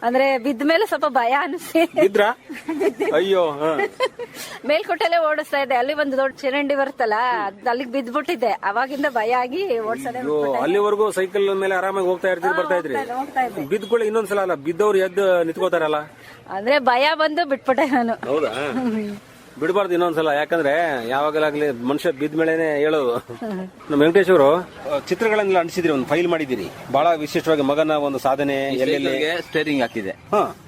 ಅಂದ್ರೆ ಬಿದ್ದ ಮೇಲೆ ಸ್ವಲ್ಪ ಭಯ ಅನಿಸಿ ಇದ್ರ ಅಯ್ಯೋ ಮೇಲ್ಕೋಟೆಲೆ ಓಡಿಸ್ತಾ ಇದ್ದೆ. ಅಲ್ಲಿ ಒಂದು ದೊಡ್ಡ ಚರಂಡಿ ಬರುತ್ತಲ್ಲ, ಅಲ್ಲಿಗೆ ಬಿದ್ದ್ಬಿಟ್ಟಿದ್ದೆ. ಅವಾಗಿಂದ ಭಯ ಆಗಿ ಓಡಿಸೋದೇ. ಅಲ್ಲಿವರೆಗೂ ಸೈಕಲ್ ಮೇಲೆ ಆರಾಮಾಗಿ ಹೋಗ್ತಾ ಇರ್ತೀರಿ, ಬರ್ತಾ ಇದ್ರಿ. ಬಿದ್ಕೊಳ್ಳಿ ಇನ್ನೊಂದ್ಸಲ ಅಲ್ಲ, ಬಿದ್ದವ್ರು ಎದ್ದು ನಿಂತ್ಕೋತಾರಲ್ಲ, ಅಂದ್ರೆ ಭಯ ಬಂದು ಬಿಟ್ಬಿಟ್ಟೆ ನಾನು. ಹೌದಾ? ಬಿಡಬಾರ್ದು ಇನ್ನೊಂದ್ಸಲ, ಯಾಕಂದ್ರೆ ಯಾವಾಗಲಾಗ್ಲಿ ಮನುಷ್ಯ ಬಿದ್ದ ಮೇಲೆನೆ ಹೇಳೋದು. ನಮ್ಮ ವೆಂಕಟೇಶ್ ಅವರು ಚಿತ್ರಗಳನ್ನೆಲ್ಲ ಅಂಟಿಸಿದ್ರಿ, ಒಂದು ಫೈಲ್ ಮಾಡಿದಿರಿ, ಬಹಳ ವಿಶೇಷವಾಗಿ ಮಗನ ಒಂದು ಸಾಧನೆ. ಎಲ್ಲೆಲ್ಲಿ ಸ್ಟೇರಿಂಗ್ ಹಾಕಿದೆ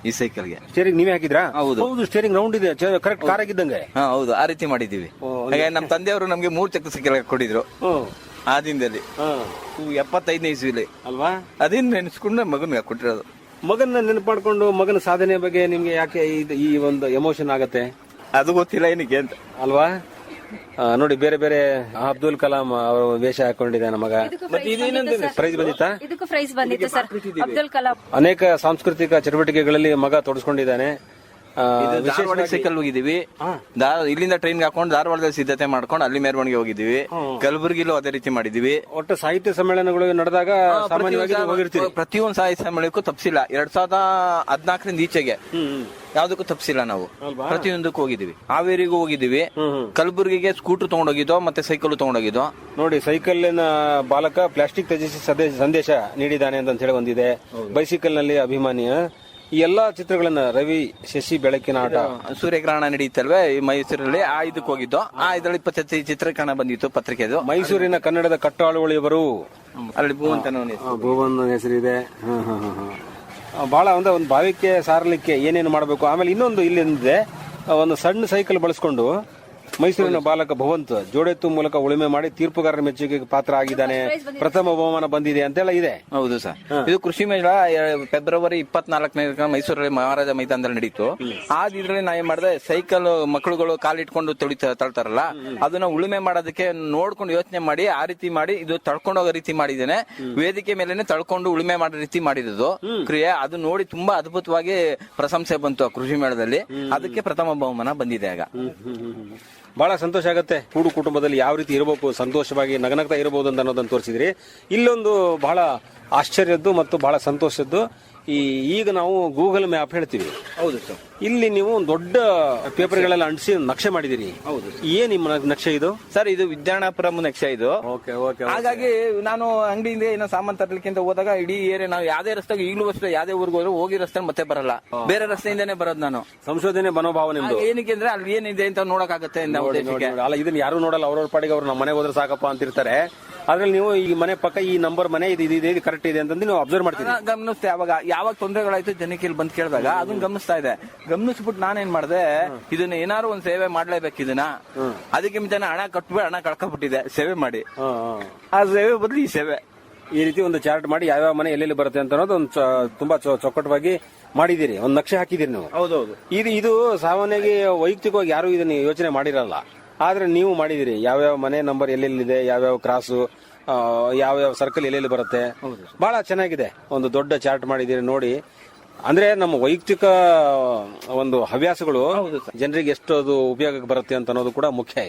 ಈ ಸೈಕಲ್ಗೆ. ಸ್ಟೇರಿಂಗ್ ನೀವೇ ಹಾಕಿದ್ರಾ? ಹೌದು, ಸ್ಟೇರಿಂಗ್ ರೌಂಡ್ ಇದೆ, ಕರೆಕ್ಟ್ ಕಾರ್ ಆಗಿದ್ದಂಗೆ. ಹೌದು, ಆ ರೀತಿ ಮಾಡಿದೀವಿ. ನಮ್ಮ ತಂದೆಯವರು ನಮ್ಗೆ 3 ಚಕ್ರ ಸೈಕಲ್ ಕೊಟ್ಟಿದ್ರು ಆ ದಿನದಲ್ಲಿ, 75ನೇ ಇಸ್ವಿಲಿ ಅಲ್ವಾ? ಅದನ್ನ ನೆನೆಸ್ಕೊಂಡು ಮಗನ್ಗೆ ಕೊಟ್ಟಿರೋದು. ಮಗನ ನೆನಪು ಮಾಡ್ಕೊಂಡು ಮಗನ ಸಾಧನೆ ಬಗ್ಗೆ ನಿಮ್ಗೆ ಯಾಕೆ ಈ ಒಂದು ಎಮೋಷನ್ ಆಗತ್ತೆ? ಅದು ಗೊತ್ತಿಲ್ಲ ಏನಕ್ಕೆ ಅಂತ ಅಲ್ವಾ? ನೋಡಿ, ಬೇರೆ ಬೇರೆ ಅಬ್ದುಲ್ ಕಲಾಂ ಅವರು ವೇಷ ಹಾಕೊಂಡಿದ್ದಾನೆ ಮಗ. ಪ್ರೈಸ್ ಬಂದಿತ್ತಾ? ಇದಕ್ಕೂ ಪ್ರೈಸ್ ಬಂದಿತ್ತು ಸರ್, ಅಬ್ದುಲ್ ಕಲಾಂ. ಅನೇಕ ಸಾಂಸ್ಕೃತಿಕ ಚಟುವಟಿಕೆಗಳಲ್ಲಿ ಮಗ ತೊಡಸ್ಕೊಂಡಿದ್ದಾನೆ. ಸೈಕಲ್ ಹೋಗಿದೀವಿ, ಇಲ್ಲಿಂದ ಟ್ರೈನ್ ಹಾಕೊಂಡು ಧಾರವಾಡದಲ್ಲಿ ಸಿದ್ಧತೆ ಮಾಡ್ಕೊಂಡು ಅಲ್ಲಿ ಮೆರವಣಿಗೆ ಹೋಗಿದ್ದೀವಿ. ಕಲಬುರಗಿಲೂ ಅದೇ ರೀತಿ ಮಾಡಿದೀವಿ. ಒಟ್ಟು ಸಾಹಿತ್ಯ ಸಮ್ಮೇಳನಗಳು ನಡೆದಾಗ ಸಾಮಾನ್ಯವಾಗಿ ಹೋಗಿರ್ತೀವಿ. ಪ್ರತಿಯೊಂದು ಸಾಹಿತ್ಯ ಸಮ್ಮೇಳನಕ್ಕೂ ತಪ್ಪಿಸಿಲ್ಲ. 2014ರಿಂದ ಈಚೆಗೆ ಯಾವ್ದಕ್ಕೂ ತಪ್ಪಿಸಿಲ್ಲ ನಾವು, ಪ್ರತಿಯೊಂದಕ್ಕೂ ಹೋಗಿದ್ದೀವಿ. ಹಾವೇರಿಗೂ ಹೋಗಿದ್ದೀವಿ, ಕಲಬುರಗಿಗೆ ಸ್ಕೂಟರ್ ತಗೊಂಡೋಗಿದ್ದೋ, ಮತ್ತೆ ಸೈಕಲ್ ತಗೊಂಡೋಗಿದ್ದೋ. ನೋಡಿ, ಸೈಕಲ್ಲಿನ ಬಾಲಕ ಪ್ಲಾಸ್ಟಿಕ್ ತ್ಯಜಿಸಿ ಸಂದೇಶ ನೀಡಿದ್ದಾನೆ ಅಂತ ಹೇಳಿ ಒಂದಿದೆ. ಬೈಸಿಕಲ್ ನಲ್ಲಿ ಅಭಿಮಾನಿ. ಈ ಎಲ್ಲಾ ಚಿತ್ರಗಳನ್ನ ರವಿ ಶಶಿ ಬೆಳಕಿನ ಆಟ, ಸೂರ್ಯಗ್ರಹಣ ನಡೀತಲ್ವೇ ಮೈಸೂರಲ್ಲಿ, ಆ ಇದಕ್ಕೆ ಹೋಗಿದ್ದು. ಆ ಇದ್ರಲ್ಲಿ 25 ಚಿತ್ರೀಕರಣ ಬಂದಿತ್ತು ಪತ್ರಿಕೆದು. ಮೈಸೂರಿನ ಕನ್ನಡದ ಕಟ್ಟಾಳುಗಳಿವರು, ಅಲ್ಲಿ ಭುವನ್ ಹೆಸರಿದೆ. ಬಹಳ ಒಂದು ಭಾವಿಕೆ ಸಾರಲಿಕ್ಕೆ ಏನೇನು ಮಾಡಬೇಕು. ಆಮೇಲೆ ಇನ್ನೊಂದು ಇಲ್ಲಿಂದಿದೆ, ಒಂದು ಸಣ್ಣ ಸೈಕಲ್ ಬಳಸ್ಕೊಂಡು ಮೈಸೂರಿನ ಬಾಲಕ ಭವಂತ್ ಜೋಡೆತ್ತು ಮೂಲಕ ಉಳುಮೆ ಮಾಡಿ ತೀರ್ಪುಗಾರರ ಮೆಚ್ಚುಗೆಗೆ ಪಾತ್ರ ಆಗಿದ್ದಾನೆ, ಪ್ರಥಮ ಬಹುಮಾನ ಬಂದಿದೆ ಅಂತೆಲ್ಲ ಇದೆ. ಹೌದು ಸರ್, ಇದು ಕೃಷಿ ಮೇಳ ಫೆಬ್ರವರಿ 24ನೇ ಮೈಸೂರಲ್ಲಿ ಮಹಾರಾಜ ಮೈದಾನದಲ್ಲಿ ನಡೀತು. ಇದ್ರಲ್ಲಿ ನಾ ಏನ್ ಮಾಡಿದೆ, ಸೈಕಲ್ ಮಕ್ಕಳುಗಳು ಕಾಲಿಟ್ಕೊಂಡು ತಳ್ತಾರಲ್ಲ, ಅದನ್ನ ಉಳುಮೆ ಮಾಡೋದಕ್ಕೆ ನೋಡ್ಕೊಂಡು ಯೋಚನೆ ಮಾಡಿ ಆ ರೀತಿ ಮಾಡಿ ಇದು ತಳ್ಕೊಂಡೋಗೋ ರೀತಿ ಮಾಡಿದ್ದೇನೆ. ವೇದಿಕೆ ಮೇಲೆನೆ ತಳ್ಕೊಂಡು ಉಳುಮೆ ಮಾಡೋ ರೀತಿ ಮಾಡಿದ್ದು ಕ್ರಿಯೆ. ಅದು ನೋಡಿ ತುಂಬಾ ಅದ್ಭುತವಾಗಿ ಪ್ರಶಂಸೆ ಬಂತು ಕೃಷಿ ಮೇಳದಲ್ಲಿ. ಅದಕ್ಕೆ ಪ್ರಥಮ ಬಹುಮಾನ ಬಂದಿದೆ. ಆಗ ಬಹಳ ಸಂತೋಷ ಆಗುತ್ತೆ. ಕೂಡು ಕುಟುಂಬದಲ್ಲಿ ಯಾವ ರೀತಿ ಇರಬೇಕು, ಸಂತೋಷವಾಗಿ ನಗನಗ್ತಾ ಇರಬಹುದು ಅಂತ ಅನ್ನೋದನ್ನು ತೋರಿಸಿದ್ರಿ. ಇಲ್ಲೊಂದು ಬಹಳ ಆಶ್ಚರ್ಯದ್ದು ಮತ್ತು ಬಹಳ ಸಂತೋಷದ್ದು, ಈಗ ನಾವು ಗೂಗಲ್ ಮ್ಯಾಪ್ ಹೇಳ್ತೀವಿ. ಹೌದು ಸರ್, ಇಲ್ಲಿ ನೀವು ದೊಡ್ಡ ಪೇಪರ್ಗಳೆಲ್ಲ ಅಂಟಿಸಿ ನಕ್ಷೆ ಮಾಡಿದಿರಿ. ಹೌದು, ಏನ್ ನಿಮ್ಮ ನಕ್ಷೆ ಇದು? ಸರ್, ಇದು ವಿಜ್ಞಾನಪುರಂ ನಕ್ಷೆ ಇದು. ಹಾಗಾಗಿ ನಾನು ಅಂಗಡಿಯಿಂದ ಏನೋ ಸಾಮಾನು ತರಲಿಕ್ಕೆ ಅಂತ ಹೋದಾಗ ಇಡೀ ಏರಿಯಾ, ನಾವು ಯಾವ್ದೇ ರಸ್ತೆಗೆ ಈಗಲೂ ಅಷ್ಟೇ, ಯಾವ್ದೇ ಊರಿಗೆ ಹೋದ್ರು ಹೋಗಿ ರಸ್ತೆ ಮತ್ತೆ ಬರಲ್ಲ, ಬೇರೆ ರಸ್ತೆಯಿಂದಾನೇ ಬರೋದು ನಾನು. ಸಂಶೋಧನೆ ಮನೋಭಾವ ನಿಮ್ದು. ಏನಕ್ಕೆ ಅಂದ್ರೆ ಅಲ್ಲಿ ಏನಿದೆ ಅಂತ ನೋಡಕ್ಕಾಗತ್ತೆ. ಅಲ್ಲ, ಇದನ್ನ ಯಾರು ನೋಡಲ್ಲ, ಅವ್ರವ್ರ ಪಾಡಿಗೆ ಅವ್ರು ನಮ್ಮ ಮನೆಗೆ ಹೋದ್ರೆ ಸಾಕಪ್ಪ ಅಂತಿರ್ತಾರೆ. ಅದ್ರಲ್ಲಿ ನೀವು ಈ ಮನೆ ಪಕ್ಕ ಈ ನಂಬರ್ ಮನೆ ಇದು ಕರೆಕ್ಟ್ ಇದೆ ಅಂತ ನೀವು ಅಬ್ಸರ್ವ್ ಮಾಡ್ತೀವಿ. ಗಮನಿಸ್ತೆ ಯಾವಾಗ ತೊಂದರೆಗಳಾಯ್ತು ಜನಕ್ಕೆ ಇಲ್ಲಿ ಬಂದ್ ಕೇಳಿದಾಗ ಅದನ್ನ ಗಮನಿಸ್ತಾ ಇದೆ. ಗಮನಿಸ್ಬಿಟ್ಟು ನಾನೇನ್ ಮಾಡಿದೆ, ಇದನ್ನ ಏನಾದ್ರು ಒಂದ್ ಸೇವೆ ಮಾಡ್ಲೇಬೇಕು ಇದನ್ನ. ಅದಕ್ಕೆ ಮಿತಾನೆ ಹಣ ಕಟ್ಬಿಟ್ಟು ಹಣ ಕಳ್ಕೊಂಡ್ಬಿಟ್ಟಿದೆ ಸೇವೆ ಮಾಡಿ. ಆ ಸೇವೆ ಬದಲು ಈ ಸೇವೆ ಈ ರೀತಿ ಒಂದು ಚಾರ್ಟ್ ಮಾಡಿ ಯಾವ್ಯಾವ ಮನೆ ಎಲ್ಲೆಲ್ಲಿ ಬರುತ್ತೆ ಅಂತ ಅನ್ನೋದು ಒಂದು ತುಂಬಾ ಚೊಕ್ಕಟವಾಗಿ ಮಾಡಿದಿರಿ, ಒಂದು ನಕ್ಷೆ ಹಾಕಿದಿರಿ ನೀವು. ಹೌದೌದು. ಇದು ಸಾಮಾನ್ಯವಾಗಿ ವೈಯಕ್ತಿಕವಾಗಿ ಯಾರು ಇದನ್ನ ಯೋಚನೆ ಮಾಡಿರಲ್ಲ, ಆದ್ರೆ ನೀವು ಮಾಡಿದಿರಿ. ಯಾವ್ಯಾವ ಮನೆ ನಂಬರ್ ಎಲ್ಲೆಲ್ಲಿದೆ, ಯಾವ್ಯಾವ ಕ್ರಾಸು, ಯಾವ್ಯಾವ ಸರ್ಕಲ್ ಎಲ್ಲೆಲ್ಲಿ ಬರುತ್ತೆ, ಬಹಳ ಚೆನ್ನಾಗಿದೆ. ಒಂದು ದೊಡ್ಡ ಚಾರ್ಟ್ ಮಾಡಿದಿರಿ ನೋಡಿ. ಅಂದ್ರೆ ನಮ್ಮ ವೈಯಕ್ತಿಕ ಒಂದು ಹವ್ಯಾಸಗಳು ಜನರಿಗೆ ಎಷ್ಟು ಅದು ಉಪಯೋಗಕ್ಕೆ ಬರುತ್ತೆ ಅಂತ ಅನ್ನೋದು ಕೂಡ ಮುಖ್ಯ.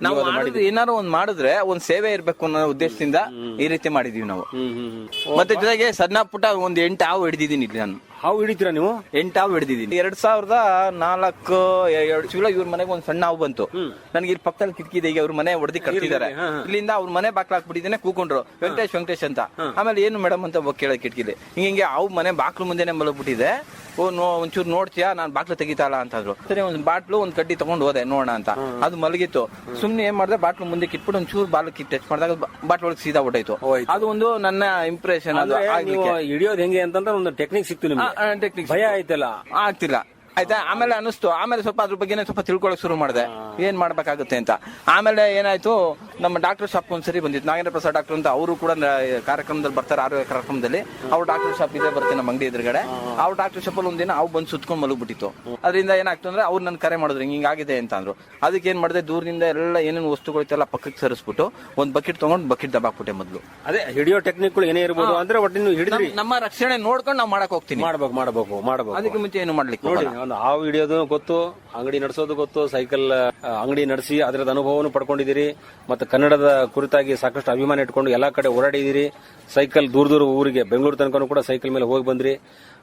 ನಾವು ಮಾಡಿದ್ರೆ ಏನಾದ್ರು ಒಂದ್ ಮಾಡಿದ್ರೆ ಒಂದ್ ಸೇವೆ ಇರ್ಬೇಕು ಅನ್ನೋ ಉದ್ದೇಶದಿಂದ ಈ ರೀತಿ ಮಾಡಿದೀವಿ ನಾವು. ಮತ್ತೆ ಜೊತೆಗೆ ಸಣ್ಣ ಪುಟ್ಟ ಒಂದ್ 8 ಹಾವು ಹಿಡಿದಿದ್ದೀನಿ ಇಲ್ಲಿ ನಾನು. ಹಾವು ಹಿಡಿತೀರಾ ನೀವು? 8 ಹಾವು ಹಿಡಿದಿದ್ದೀನಿ. 2004 ಇವ್ರ ಮನೆಗೆ ಒಂದ್ ಸಣ್ಣ ಹಾವು ಬಂತು. ನನ್ಗೆ ಇಲ್ಲಿ ಪಕ್ಕದಲ್ಲಿ ಕಿಟಕಿ ಇದೆ, ಈಗ ಅವ್ರ ಮನೆ ಹೊಡೆದಿ ಕಟ್ತಿದ್ದಾರೆ. ಇಲ್ಲಿಂದ ಅವ್ರ ಮನೆ ಬಾಕ್ಲ ಹಾಕ್ಬಿಟ್ಟಿದ್ದೇನೆ, ಕೂಕೊಂಡ್ರು ವೆಂಕಟೇಶ್ ಅಂತ. ಆಮೇಲೆ ಏನು ಮೇಡಮ್ ಅಂತ ಕೇಳ ಕಿಟಕಿಲಿ ಹಿಂಗೆ ಹಾವು ಮನೆ ಬಾಕ್ಲು ಮುಂದೆನೆ ಮಲಗ್ಬಿಟ್ಟಿದೆ, ಒಂಚೂರು ನೋಡ್ತೀಯಾ, ನಾನ್ ಬಾಕ್ಲು ತೆಗಿತಾಳ ಅಂತಂದ್ರು. ಸರಿ ಒಂದ್ ಬಾಟ್ಲು ಒಂದ್ ಕಡ್ಡಿ ತಗೊಂಡ್ ಹೋದೆ ನೋಡೋಣ ಅಂತ. ಅದು ಮಲಗಿತ್ತು. ಸುಮ್ನೆ ಏನ್ ಮಾಡಿದೆ, ಬಾಟ್ಲು ಮುಂದೆ ಕಿಟ್ಬಿಟ್ಟು ಒಂಚೂರು ಬಾಲಕ್ಕೆ ಟಚ್ ಮಾಡಿದಾಗ ಬಾಟ್ಲು ಒಳಗೆ ಸೀದಾ ಹೊಟ್ಟೈತು. ಅದು ಒಂದು ನನ್ನ ಇಂಪ್ರೆಷನ್. ಹಿಡಿಯೋದು ಹೆಂಗೆ ಅಂತಂದ್ರೆ ಒಂದು ಟೆಕ್ನಿಕ್ ಸಿಕ್ತು ನಿಮ್ಗೆ. ಟೆಕ್ನಿಕ್ ಭಯ ಆಯ್ತಲ್ಲ? ಆಗ್ತಿಲ್ಲ ಆಯ್ತಾ. ಆಮೇಲೆ ಅನಿಸ್ತು, ಆಮೇಲೆ ಸ್ವಲ್ಪ ಅದ್ರ ಬಗ್ಗೆ ಸ್ವಲ್ಪ ತಿಳ್ಕೊಳಕ್ ಶುರು ಮಾಡಿದೆ, ಏನ್ ಮಾಡ್ಬೇಕಾಗುತ್ತೆ ಅಂತ. ಆಮೇಲೆ ಏನಾಯ್ತು, ನಮ್ಮ ಡಾಕ್ಟರ್ ಶಾಪ್ ಒಂದ್ಸರಿ ಬಂದಿತ್ತು, ನಾಗೇಂದ್ರ ಪ್ರಸಾದ್ ಡಾಕ್ಟರ್ ಅಂತ. ಅವರು ಕೂಡ ಕಾರ್ಯಕ್ರಮದಲ್ಲಿ ಬರ್ತಾರೆ, ಆರೋಗ್ಯ ಕಾರ್ಯಕ್ರಮದಲ್ಲಿ. ಅವ್ರ ಡಾಕ್ಟರ್ ಶಾಪ್ ಇದೆ, ಬರ್ತೀನಿ ನಮ್ಮ ಅಂಗಡಿ ಎದುರುಗಡೆ. ಅವ್ರ ಡಾಕ್ಟರ್ ಶಾಪ್ ಅಲ್ಲಿ ಒಂದಿನ ಅವು ಬಂದು ಸುತ್ಕೊಂಡ್ ಮಲಗ್ಬಿಟ್ಟಿತ್ತು. ಅದರಿಂದ ಏನಾಗ್ತು ಅಂದ್ರೆ ಅವ್ರು ನನ್ ಕರೆ ಮಾಡಿದ್ರು, ಹಿಂಗಾಗಿದೆ ಅಂತ ಅಂದ್ರು. ಅದಕ್ಕೆ ಏನ್ ಮಾಡಿದೆ, ದೂರದಿಂದ ಎಲ್ಲ ಏನೇನು ವಸ್ತುಗಳಿತ್ತಲ್ಲ ಪಕ್ಕಕ್ಕೆ ಸರಿಸ್ಬಿಟ್ಟು ಒಂದ್ ಬಕೆಟ್ ತಗೊಂಡು ಬಕೆಟ್ ದಬ್ಬಾಕ್ಬಿಟ್ಟೆ ಮೊದ್ಲು. ಅದೇ ಹಿಡಿಯೋ ಟೆಕ್ನಿಕ್ಗಳು ಏನೇ ಇರ್ಬೋದು ಅಂದ್ರೆ ಒಟ್ಟಿನ ಹಿಡಿದ್ರಿ. ನಮ್ಮ ರಕ್ಷಣೆ ನೋಡ್ಕೊಂಡು ನಾವು ಮಾಡಕ್ ಹೋಗ್ತೀನಿ. ಮಾಡ್ಬೇಕು. ಅದಕ್ಕೆ ಮುಂಚೆ ಏನು ಮಾಡ್ಲಿಕ್ಕೆ ನೋಡಿ, ಒಂದು ಹಾವು ಹಿಡಿಯೋದು ಗೊತ್ತು, ಅಂಗಡಿ ನಡೆಸೋದು ಗೊತ್ತು, ಸೈಕಲ್ ಅಂಗಡಿ ನಡೆಸಿ ಅದರದ ಅನುಭವವನ್ನು ಪಡ್ಕೊಂಡಿದ್ದೀರಿ. ಮತ್ತೆ ಕನ್ನಡದ ಕುರಿತಾಗಿ ಸಾಕಷ್ಟು ಅಭಿಮಾನ ಇಟ್ಕೊಂಡು ಎಲ್ಲಾ ಕಡೆ ಓಡಾಡಿದಿರಿ. ಸೈಕಲ್ ದೂರ ಊರಿಗೆ ಬೆಂಗಳೂರು ತನಕ ಕೂಡ ಸೈಕಲ್ ಮೇಲೆ ಹೋಗಿ ಬಂದ್ರಿ.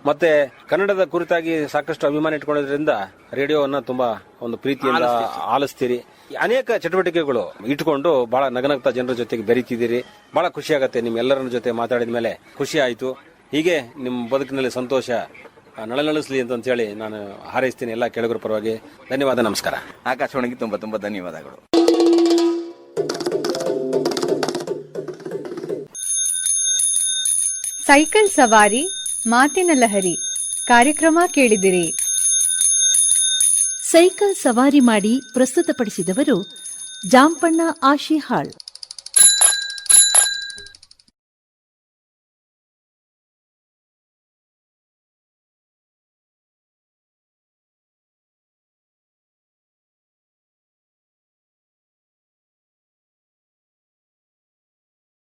ಮತ್ತೆ ಕನ್ನಡದ ಕುರಿತಾಗಿ ಸಾಕಷ್ಟು ಅಭಿಮಾನ ಇಟ್ಕೊಂಡಿದ್ರಿಂದ ರೇಡಿಯೋವನ್ನ ತುಂಬಾ ಒಂದು ಪ್ರೀತಿಯಿಂದ ಆಲಿಸ್ತೀರಿ. ಅನೇಕ ಚಟುವಟಿಕೆಗಳು ಇಟ್ಕೊಂಡು ಬಹಳ ನಗನಗ್ತಾ ಜನರ ಜೊತೆಗೆ ಬೆರೀತಿದ್ದೀರಿ. ಬಹಳ ಖುಷಿ ಆಗತ್ತೆ ನಿಮ್ಮೆಲ್ಲರ ಜೊತೆ ಮಾತಾಡಿದ ಮೇಲೆ. ಖುಷಿ ಆಯ್ತು. ಹೀಗೆ ನಿಮ್ಮ ಬದುಕಿನಲ್ಲಿ ಸಂತೋಷ ನಳನಳಿಸ್ಲಿ ಅಂತ ಹೇಳಿ ನಾನು ಹಾರೈಸ್ತೀನಿ ಎಲ್ಲ ಕೇಳುಗರ ಪರವಾಗಿ. ಧನ್ಯವಾದ, ನಮಸ್ಕಾರ. ಆಕಾಶವಾಣಿಗೆ ತುಂಬಾ ತುಂಬಾ ಧನ್ಯವಾದಗಳು. ಸೈಕಲ್ ಸವಾರಿ ಮಾತಿನ ಲಹರಿ ಕಾರ್ಯಕ್ರಮ ಕೇಳಿದಿರಿ. ಸೈಕಲ್ ಸವಾರಿ ಮಾಡಿ ಪ್ರಸ್ತುತಪಡಿಸಿದವರು ಜಾಂಪಣ್ಣ ಆಶಿಹಾಳ್.